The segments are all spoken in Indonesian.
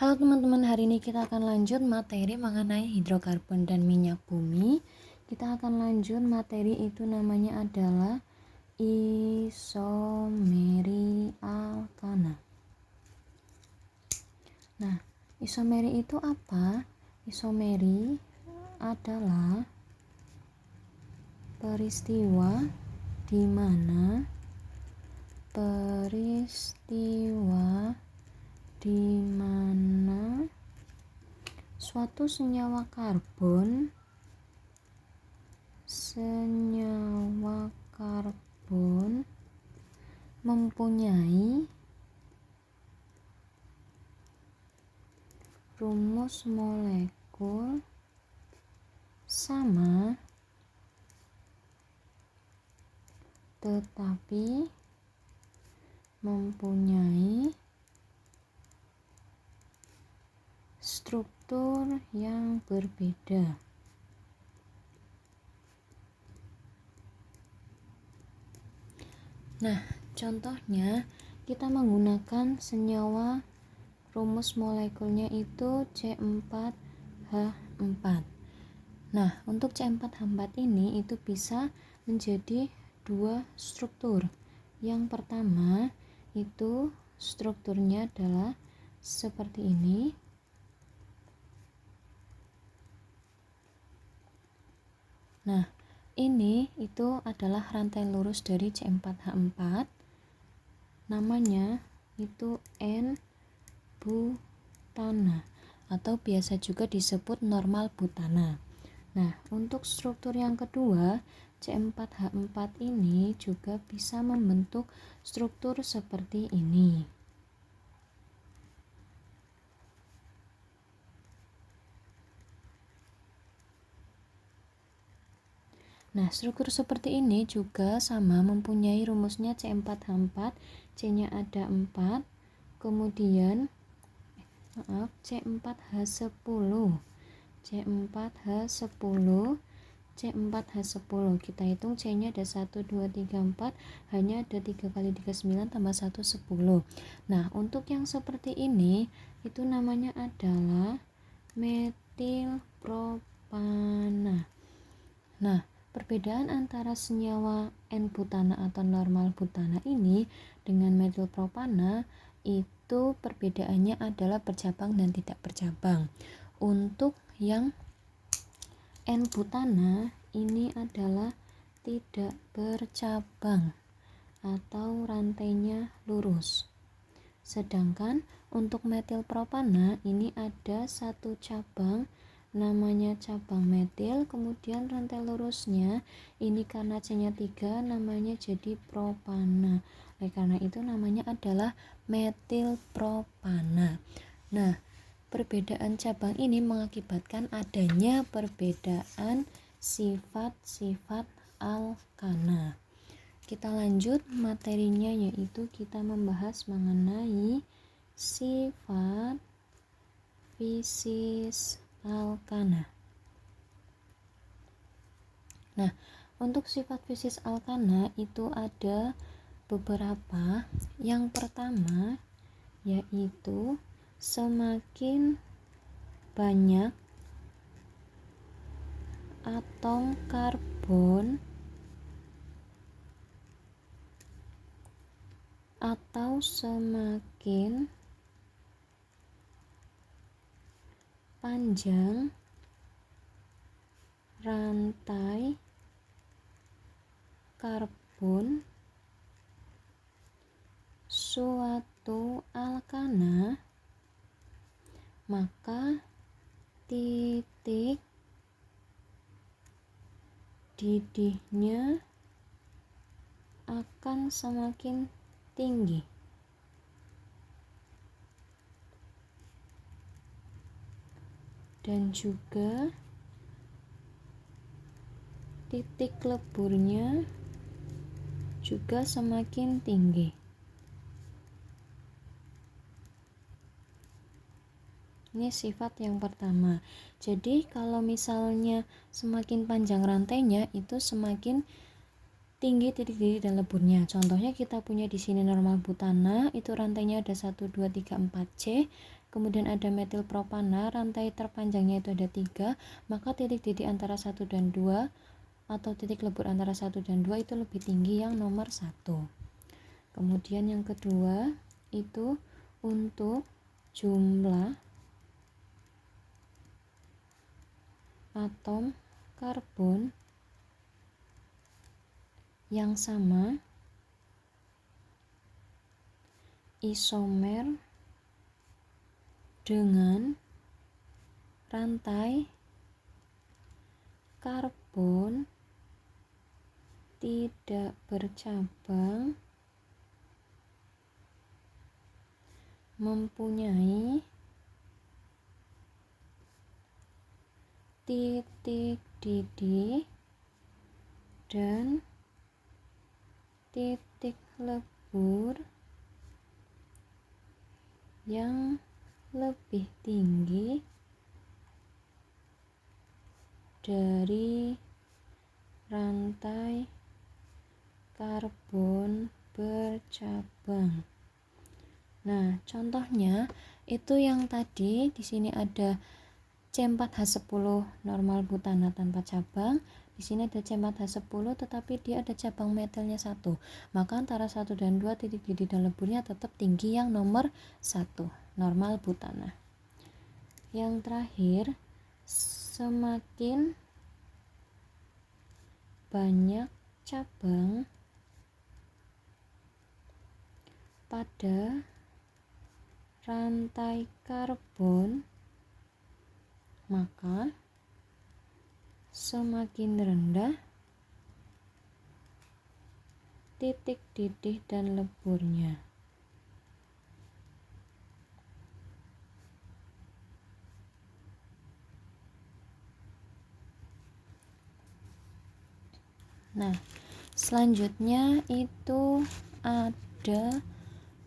Halo teman-teman, hari ini kita akan lanjut materi mengenai hidrokarbon dan minyak bumi. Kita akan lanjut materi itu namanya adalah isomeri alkana. Nah, isomeri itu apa? Isomeri adalah peristiwa di mana suatu senyawa karbon mempunyai rumus molekul sama tetapi mempunyai struktur yang berbeda. Nah, contohnya kita menggunakan senyawa rumus molekulnya itu C4H4. Nah, untuk C4H4 ini itu bisa menjadi dua struktur. Yang pertama itu strukturnya adalah seperti ini. Nah, ini itu adalah rantai lurus dari C4H4. Namanya itu N-butana atau biasa juga disebut normal butana. Nah, untuk struktur yang kedua, C4H4 ini juga bisa membentuk struktur seperti ini. Nah, struktur seperti ini juga sama mempunyai rumusnya C4H4, C-nya ada 4, kemudian C4H10. C4H10 kita hitung C-nya ada 1, 2, 3, 4, hanya ada 3 kali 3, 9 tambah 1, 10. Nah, untuk yang seperti ini itu namanya adalah metil propana. Nah, perbedaan antara senyawa N-butana atau normal butana ini dengan metil propana itu perbedaannya adalah bercabang dan tidak bercabang. Untuk yang N-butana ini adalah tidak bercabang atau rantainya lurus. Sedangkan untuk metil propana ini ada satu cabang, namanya cabang metil, kemudian rantai lurusnya ini karena C-nya 3 namanya jadi propana. Oleh karena itu namanya adalah metil propana. Nah, perbedaan cabang ini mengakibatkan adanya perbedaan sifat-sifat alkana. Kita lanjut materinya, yaitu kita membahas mengenai sifat fisis alkana. Nah, untuk sifat fisis alkana itu ada beberapa. Yang pertama yaitu semakin banyak atom karbon atau semakin panjang rantai karbon suatu alkana, maka titik didihnya akan semakin tinggi. Dan juga titik leburnya juga semakin tinggi. Ini sifat yang pertama. Jadi kalau misalnya semakin panjang rantainya itu semakin tinggi titik didih dan leburnya. Contohnya kita punya di sini normal butana, itu rantainya ada 1, 2, 3, 4 C. kemudian ada metil propana, rantai terpanjangnya itu ada 3, maka titik-titik antara 1 dan 2 atau titik lebur antara 1 dan 2 itu lebih tinggi yang nomor 1. Kemudian yang kedua itu untuk jumlah atom karbon yang sama isomer dengan rantai karbon tidak bercabang mempunyai titik didih dan titik lebur yang lebih tinggi dari rantai karbon bercabang. Nah, contohnya itu yang tadi di sini ada C4H10 normal butana tanpa cabang. Di sini ada C4H10 tetapi dia ada cabang metilnya 1. Maka antara 1 dan 2 titik didih dan leburnya tetap tinggi yang nomor 1, normal butana. Yang terakhir, semakin banyak cabang pada rantai karbon, maka semakin rendah titik didih dan leburnya. Nah, selanjutnya itu ada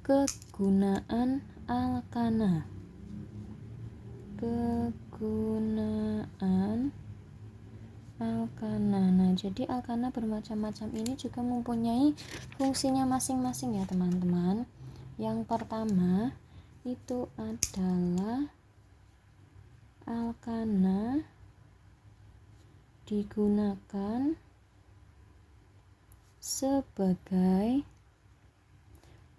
kegunaan alkana. Kegunaan alkana. Nah, jadi alkana bermacam-macam ini juga mempunyai fungsinya masing-masing ya, teman-teman. Yang pertama itu adalah alkana digunakan sebagai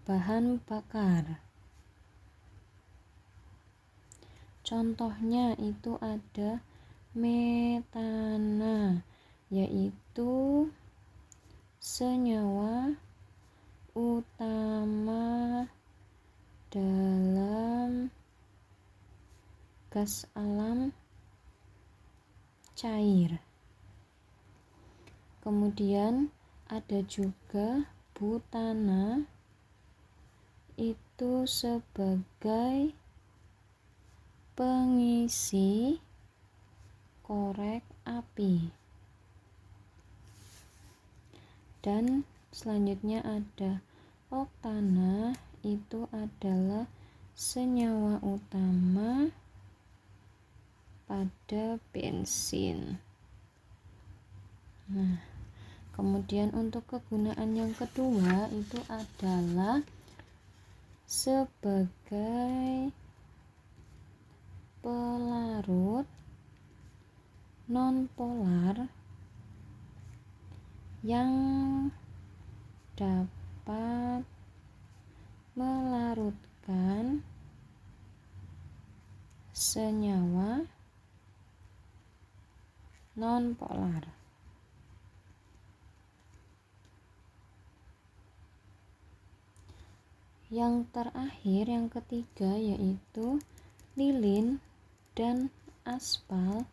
bahan bakar. Contohnya itu ada metana, yaitu senyawa utama dalam gas alam cair. Kemudian ada juga butana, itu sebagai pengisi korek api. Dan selanjutnya ada oktana, itu adalah senyawa utama pada bensin. Nah, kemudian untuk kegunaan yang kedua itu adalah sebagai pelarut nonpolar yang dapat melarutkan senyawa nonpolar. Yang terakhir, yang ketiga, yaitu lilin dan aspal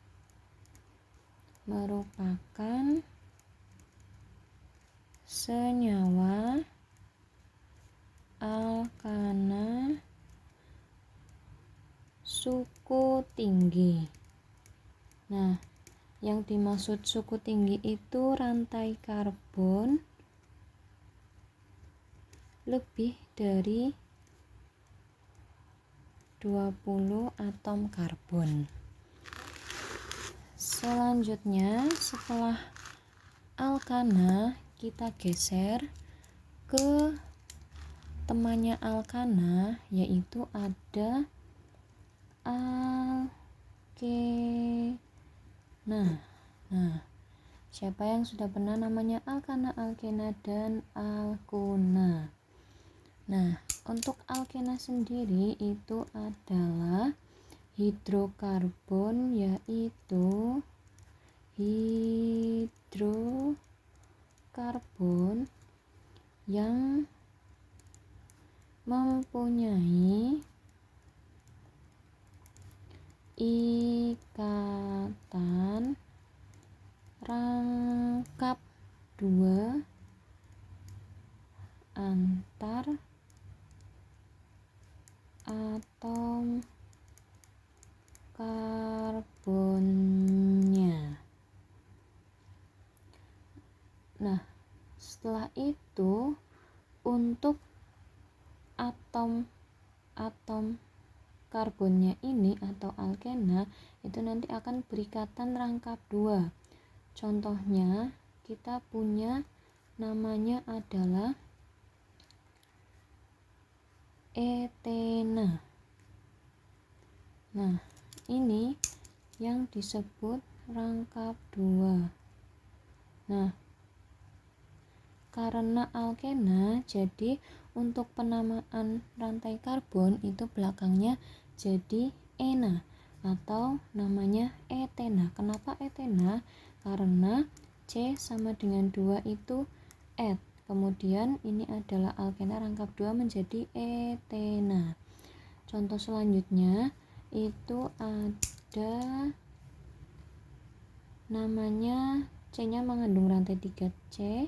merupakan senyawa alkana suku tinggi. Nah, yang dimaksud suku tinggi itu rantai karbon lebih dari 20 atom karbon. Selanjutnya, setelah alkana, kita geser ke temannya alkana, yaitu ada Nah, siapa yang sudah pernah namanya alkana, alkena, dan alkuna? Nah, untuk alkena sendiri itu adalah hidrokarbon, yaitu hidrokarbon yang mempunyai ikatan rangkap 2 antar atom karbonnya. Nah, setelah itu untuk atom karbonnya ini atau alkena itu nanti akan berikatan rangkap 2. Contohnya kita punya namanya adalah etena. Nah, ini yang disebut rangkap 2. Nah, karena alkena, jadi untuk penamaan rantai karbon itu belakangnya jadi ena atau namanya etena. Kenapa etena? Karena C sama dengan 2 itu et. Kemudian ini adalah alkena rangkap 2 menjadi etena. Contoh selanjutnya itu ada namanya C-nya mengandung rantai 3C,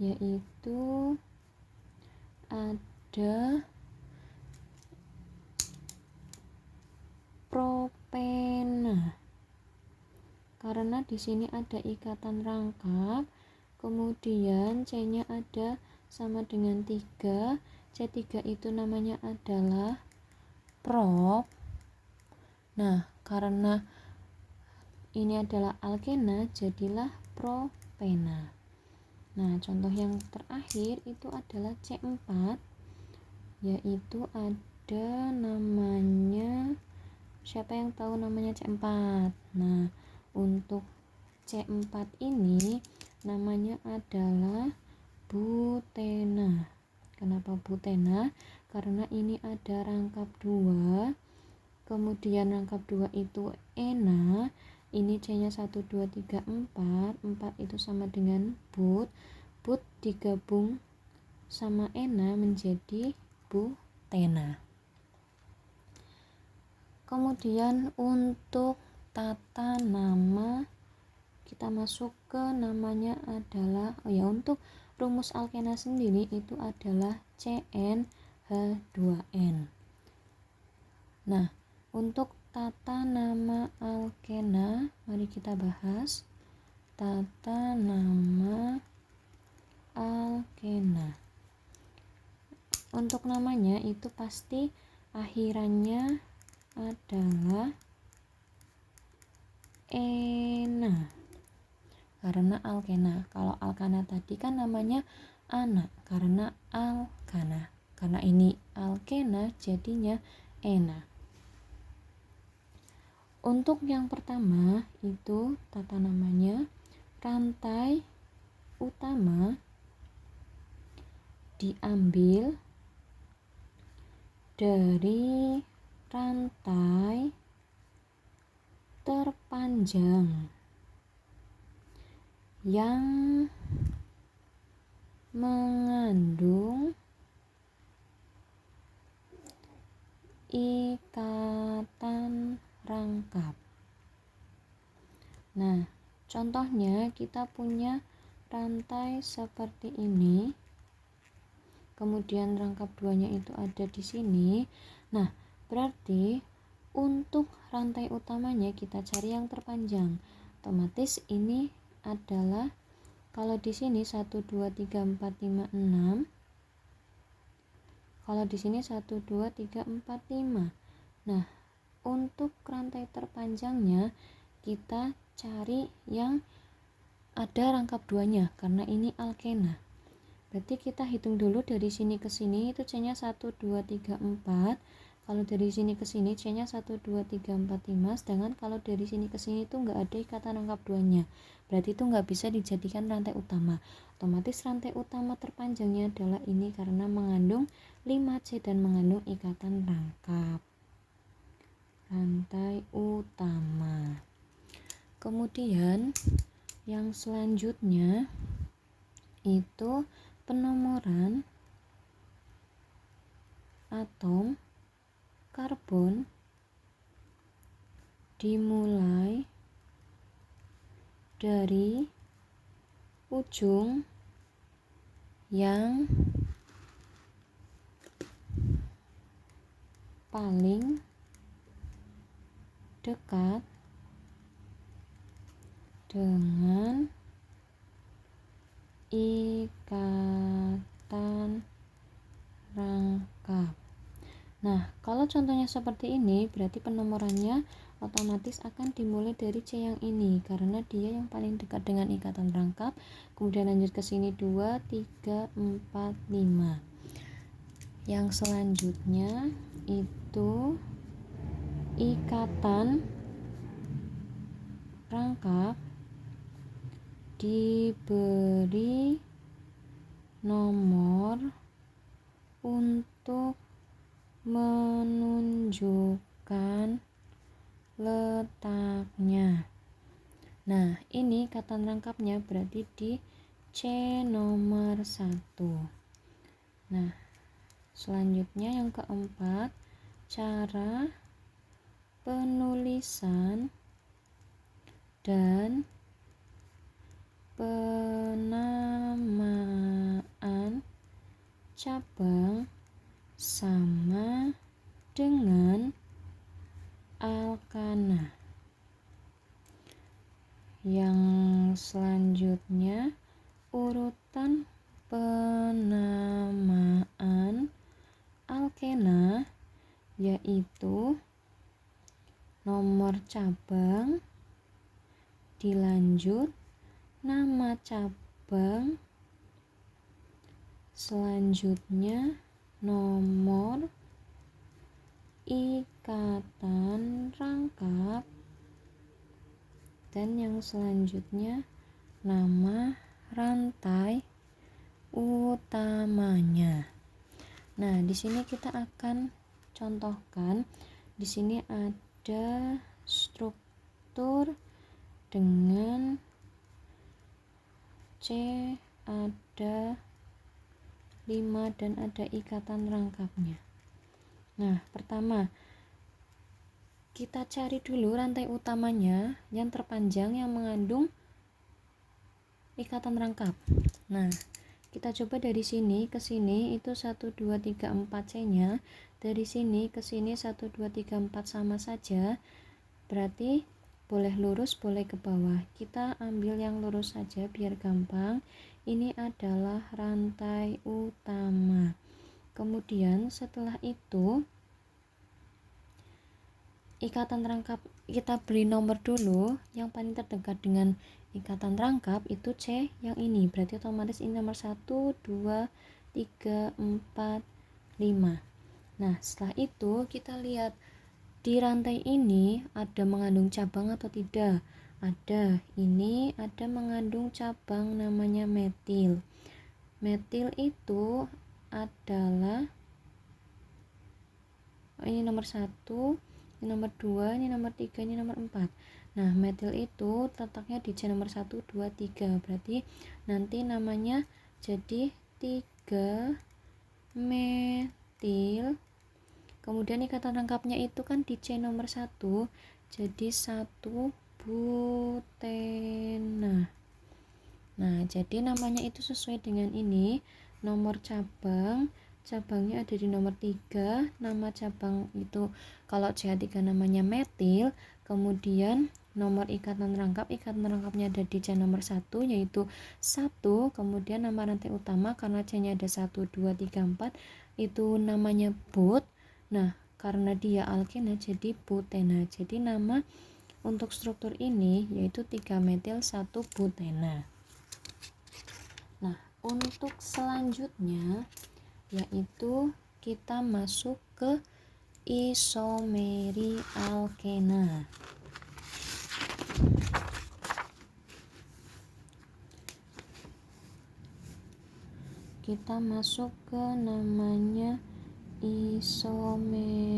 yaitu ada propena. Karena di sini ada ikatan rangkap, kemudian C-nya ada sama dengan 3. C3 itu namanya adalah prop. Nah, karena ini adalah alkena, jadilah propena. Nah, contoh yang terakhir itu adalah C4, yaitu ada namanya, siapa yang tahu namanya C4? Nah, untuk C4 ini namanya adalah butena. Kenapa butena? Karena ini ada rangkap 2, kemudian rangkap 2 itu ena, ini C-nya 1, 2, 3, 4 itu sama dengan but digabung sama ena menjadi butena. Kemudian untuk tata nama kita masuk ke namanya adalah untuk rumus alkena sendiri itu adalah CnH2n. Nah, untuk tata nama alkena, mari kita bahas tata nama alkena. Untuk namanya itu pasti akhirannya adalah ena karena alkena. Kalau alkana tadi kan namanya ana karena alkana. Karena ini alkena jadinya ena. Untuk yang pertama itu tata namanya rantai utama diambil dari rantai terpanjang yang mengandung ikatan rangkap. Nah, contohnya kita punya rantai seperti ini. Kemudian rangkap 2-nya itu ada di sini. Nah, berarti untuk rantai utamanya kita cari yang terpanjang. Otomatis ini adalah kalau di sini 1 2 3 4 5 6. Kalau di sini 1 2 3 4 5. Nah, untuk rantai terpanjangnya kita cari yang ada rangkap 2-nya karena ini alkena. Berarti kita hitung dulu dari sini ke sini itu C-nya 1 2 3 4. Kalau dari sini ke sini C-nya 1, 2, 3, 4, 5, sedangkan kalau dari sini ke sini itu nggak ada ikatan rangkap duanya. Berarti itu nggak bisa dijadikan rantai utama. Otomatis rantai utama terpanjangnya adalah ini karena mengandung 5C dan mengandung ikatan rangkap. Rantai utama. Kemudian yang selanjutnya itu penomoran atom karbon dimulai dari ujung yang paling dekat dengan ikatan rangkap. Nah, kalau contohnya seperti ini, berarti penomorannya otomatis akan dimulai dari C yang ini, karena dia yang paling dekat dengan ikatan rangkap. Kemudian lanjut ke sini 2, 3, 4, 5. Yang selanjutnya itu ikatan rangkap diberi nomor untuk menunjukkan letaknya. Nah, ini ikatan rangkapnya berarti di C nomor 1. Nah, selanjutnya yang keempat, cara penulisan dan penamaan cabang sama dengan alkana. Yang selanjutnya urutan penamaan alkena yaitu nomor cabang dilanjut nama cabang, selanjutnya nomor ikatan rangkap, dan yang selanjutnya nama rantai utamanya. Nah, di sini kita akan contohkan. Di sini ada struktur dengan C ada 5 dan ada ikatan rangkapnya. Nah, pertama kita cari dulu rantai utamanya yang terpanjang yang mengandung ikatan rangkap. Nah, kita coba dari sini ke sini itu 1, 2, 3, 4 C-nya. Dari sini ke sini 1, 2, 3, 4 sama saja. Berarti boleh lurus, boleh ke bawah. Kita ambil yang lurus saja biar gampang. Ini adalah rantai utama. Kemudian setelah itu ikatan rangkap kita beri nomor dulu. Yang paling terdekat dengan ikatan rangkap itu C yang ini. Berarti otomatis ini nomor 1, 2, 3, 4, 5. Nah, setelah itu kita lihat di rantai ini ada mengandung cabang atau tidak. Ada, ini ada mengandung cabang namanya metil. Metil itu adalah ini nomor 1, ini nomor 2, ini nomor 3, ini nomor 4. Nah, metil itu letaknya di C nomor 1, 2, 3. Berarti nanti namanya jadi 3 metil. Kemudian ikatan rangkapnya itu kan di C nomor 1, jadi 1 butena. Nah, jadi namanya itu sesuai dengan ini, nomor cabangnya ada di nomor 3. Nama cabang itu kalau CH3 namanya metil. Kemudian nomor ikatan rangkapnya ada di C nomor 1 yaitu 1. Kemudian nama rantai utama karena C nya ada 1, 2, 3, 4 itu namanya but. Nah, karena dia alkena jadi butena. Jadi nama untuk struktur ini yaitu 3 metil 1 butena. Nah, untuk selanjutnya yaitu kita masuk ke isomeri alkena. Kita masuk ke namanya isomeri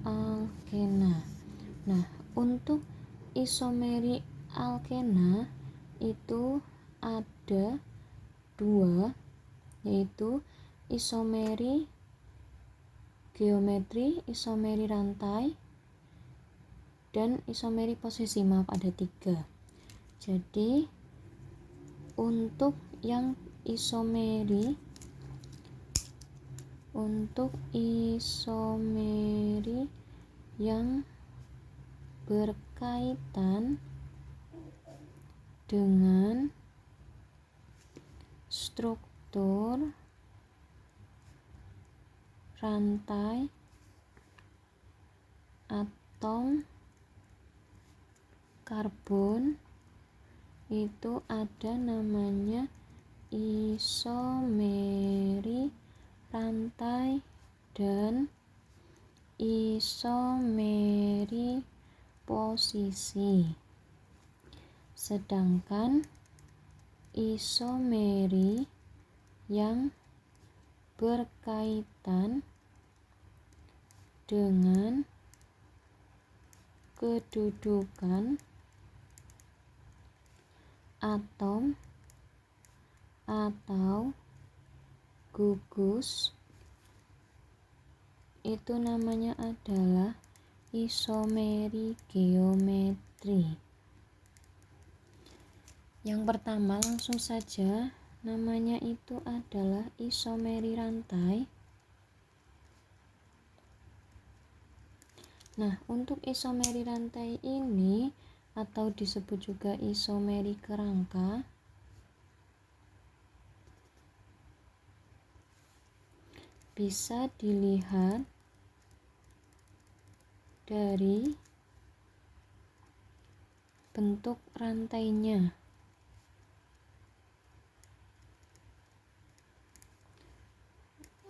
alkena. Nah, untuk isomeri alkena itu ada dua, yaitu isomeri geometri, isomeri rantai, dan isomeri posisi. Maaf, ada tiga. Jadi untuk yang isomeri yang berkaitan dengan struktur rantai atom karbon itu ada namanya isomeri rantai dan isomeri posisi. Sedangkan isomeri yang berkaitan dengan kedudukan atom atau gugus itu namanya adalah isomeri geometri. Yang pertama langsung saja, namanya itu adalah isomeri rantai. Nah, untuk isomeri rantai ini atau disebut juga isomeri kerangka, bisa dilihat dari bentuk rantainya.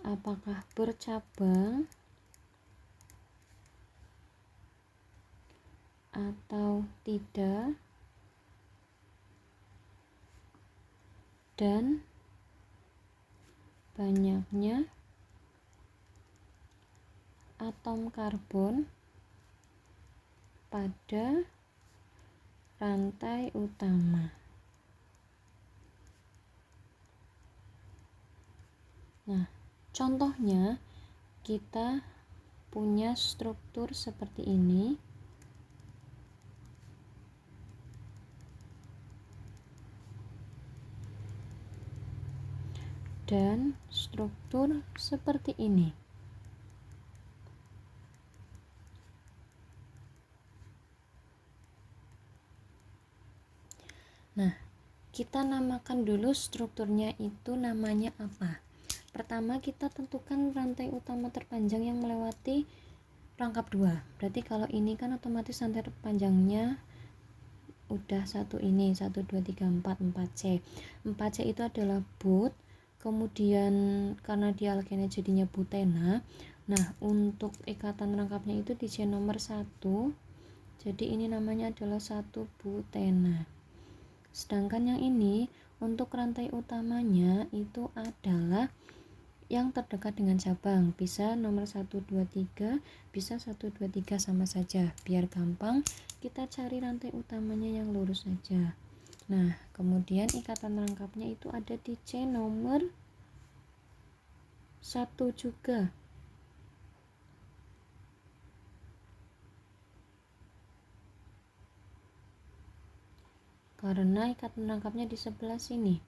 Apakah bercabang atau tidak, dan banyaknya atom karbon pada rantai utama. Nah, contohnya kita punya struktur seperti ini. Dan struktur seperti ini. Nah, kita namakan dulu strukturnya itu namanya apa. Pertama kita tentukan rantai utama terpanjang yang melewati rangkap 2. Berarti kalau ini kan otomatis rantai terpanjangnya udah satu ini, 1, 2, 3, 4, 4C. 4C itu adalah but. Kemudian karena dia alkena jadinya butena. Nah, untuk ikatan rangkapnya itu di C nomor 1. Jadi ini namanya adalah 1 butena. Sedangkan yang ini untuk rantai utamanya itu adalah yang terdekat dengan cabang. Bisa nomor 1, 2, 3, bisa 1, 2, 3 sama saja. Biar gampang kita cari rantai utamanya yang lurus saja. Nah, kemudian ikatan rangkapnya itu ada di C nomor 1 juga. Karena ikatan rangkapnya di sebelah sini.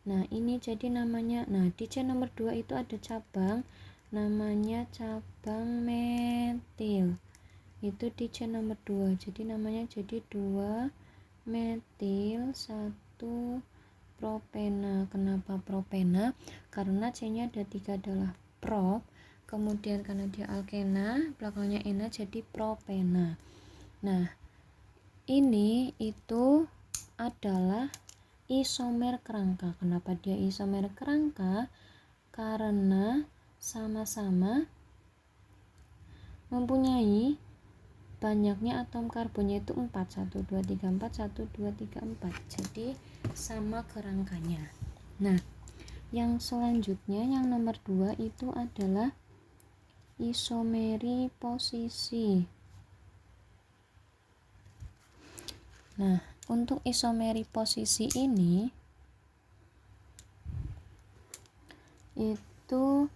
Nah, ini jadi namanya, nah di C nomor 2 itu ada cabang, namanya cabang metil. Itu di C nomor 2. Jadi namanya jadi 2 metil 1 propena. Kenapa propena? Karena C-nya ada 3 adalah prop. Kemudian karena dia alkena, belakangnya ena jadi propena. Nah, ini itu adalah isomer kerangka. Kenapa dia isomer kerangka? Karena sama-sama mempunyai banyaknya atom karbon, yaitu 4, 1 2 3 4, 1 2 3 4. Jadi sama kerangkanya. Nah, yang selanjutnya yang nomor 2 itu adalah isomeri posisi. Nah, untuk isomeri posisi ini itu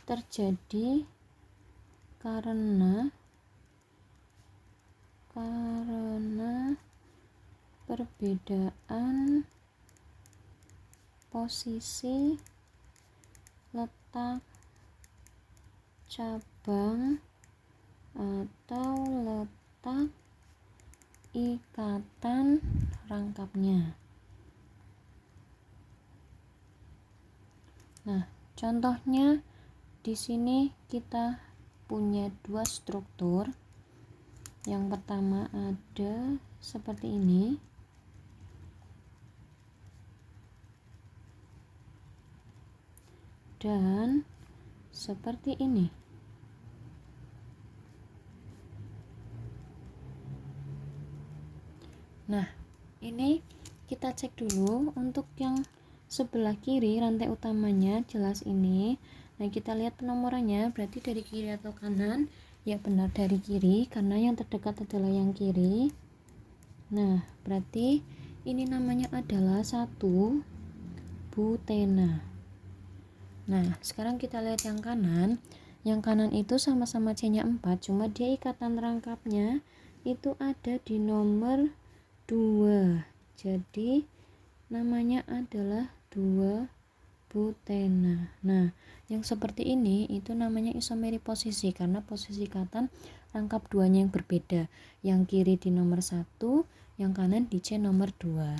terjadi karena perbedaan posisi, letak cabang atau letak ikatan rangkapnya. Nah, contohnya di sini kita punya 2 struktur. Yang pertama ada seperti ini. Dan seperti ini. Nah, ini kita cek dulu untuk yang sebelah kiri rantai utamanya jelas ini. Nah, kita lihat penomorannya, berarti dari kiri atau kanan? Ya, benar dari kiri karena yang terdekat adalah yang kiri. Nah, berarti ini namanya adalah 1 butena. Nah, sekarang kita lihat yang kanan. Yang kanan itu sama-sama C-nya 4, cuma dia ikatan rangkapnya itu ada di nomor 2. Jadi namanya adalah 2 butena. Nah, yang seperti ini itu namanya isomeri posisi karena posisi ikatan rangkap duanya yang berbeda. Yang kiri di nomor 1, yang kanan di C nomor 2.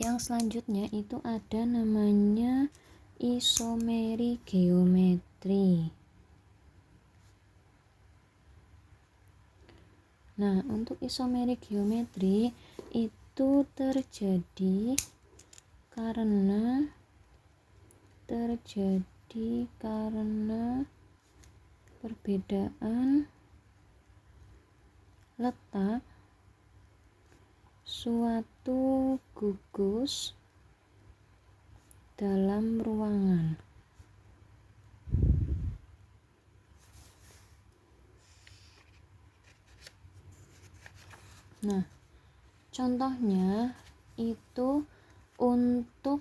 Yang selanjutnya itu ada namanya isomeri geometri. Nah, untuk isomeri geometri itu terjadi karena perbedaan letak suatu gugus dalam ruangan. Nah, contohnya itu untuk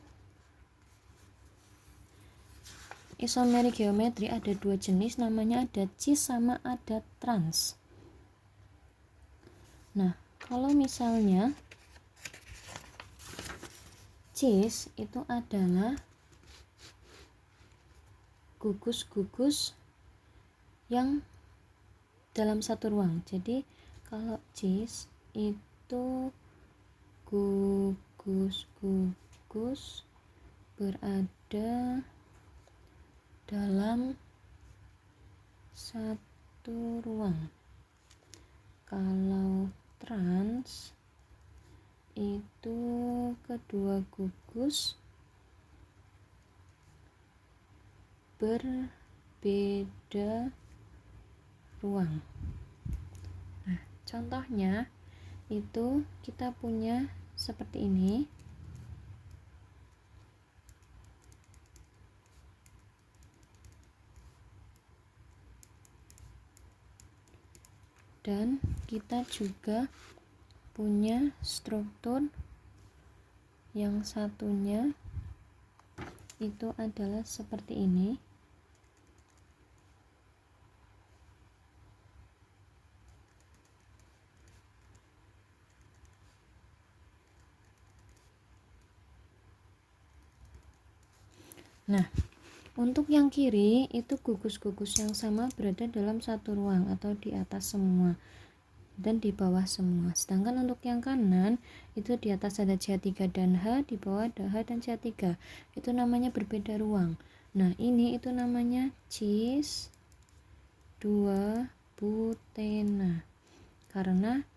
isomeri geometri ada 2 jenis, namanya ada cis sama ada trans. Nah, kalau misalnya cis itu adalah gugus-gugus yang dalam satu ruang. Jadi kalau cis itu gugus-gugus berada dalam satu ruang. Kalau trans itu kedua gugus berbeda ruang. Nah, contohnya itu kita punya seperti ini. Dan kita juga punya struktur yang satunya itu adalah seperti ini. Nah, untuk yang kiri itu gugus-gugus yang sama berada dalam satu ruang atau di atas semua dan di bawah semua. Sedangkan untuk yang kanan itu di atas ada CH3 dan H, di bawah ada H dan CH3. Itu namanya berbeda ruang. Nah, ini itu namanya cis 2 butena. Karena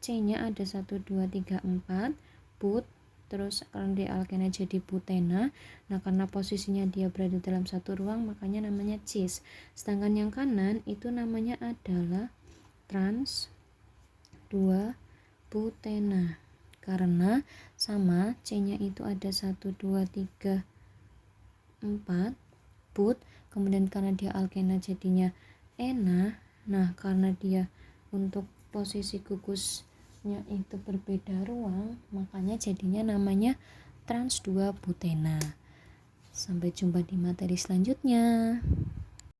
C-nya ada 1 2 3 4, but terus karena dia alkena jadi butena. Nah, karena posisinya dia berada dalam satu ruang makanya namanya cis. Sedangkan yang kanan itu namanya adalah trans 2 butena. Karena sama C-nya itu ada 1 2 3 4 but, kemudian karena dia alkena jadinya ena. Nah, karena dia untuk posisi gugusnya itu berbeda ruang, makanya jadinya namanya trans 2 butena. Sampai jumpa di materi selanjutnya.